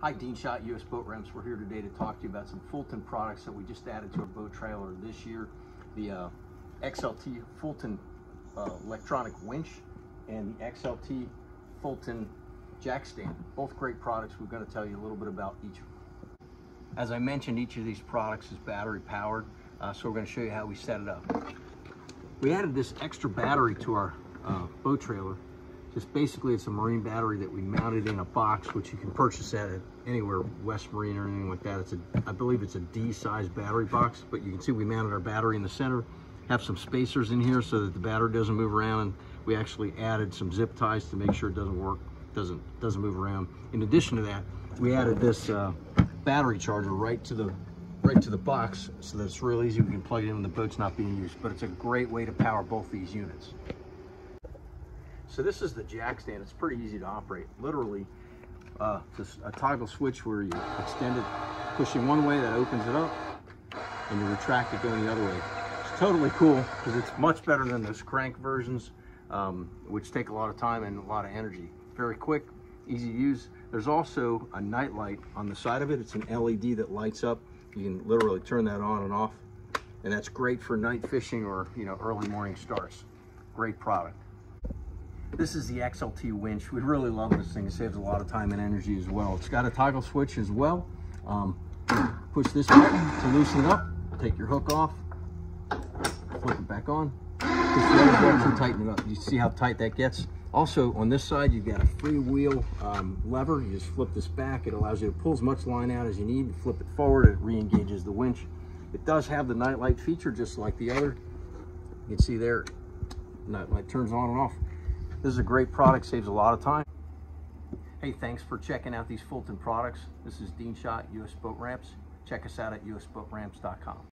Hi, Dean Schott, US Boat Ramps. We're here today to talk to you about some Fulton products that we just added to our boat trailer this year. The XLT Fulton electronic winch and the XLT Fulton jack stand. Both great products. We're going to tell you a little bit about each. As I mentioned, each of these products is battery powered, so we're going to show you how we set it up. We added this extra battery to our boat trailer. Just basically, it's a marine battery that we mounted in a box, which you can purchase at anywhere, West Marine or anything like that. I believe it's a D-sized battery box, but you can see we mounted our battery in the center, have some spacers in here so that the battery doesn't move around, and we actually added some zip ties to make sure it doesn't move around. In addition to that, we added this battery charger right to the box so that it's real easy. We can plug it in when the boat's not being used, but it's a great way to power both these units. So this is the jack stand. It's pretty easy to operate. Literally, just a toggle switch where you extend it, pushing one way, that opens it up, and you retract it going the other way. It's totally cool because it's much better than those crank versions, which take a lot of time and a lot of energy. Very quick, easy to use. There's also a night light on the side of it. It's an LED that lights up. You can literally turn that on and off, and that's great for night fishing or early morning starts. Great product. This is the XLT winch. We really love this thing. It saves a lot of time and energy as well. It's got a toggle switch as well. Push this button to loosen it up. Take your hook off. Flip it back on. Push the other button to tighten it up. You see how tight that gets? Also, on this side, you've got a freewheel lever. You just flip this back. It allows you to pull as much line out as you need. You flip it forward, it re-engages the winch. It does have the night light feature just like the other. You can see there, night light turns on and off. This is a great product, saves a lot of time. Hey, thanks for checking out these Fulton products. This is Dean Schott, US Boat Ramps. Check us out at usboatramps.com.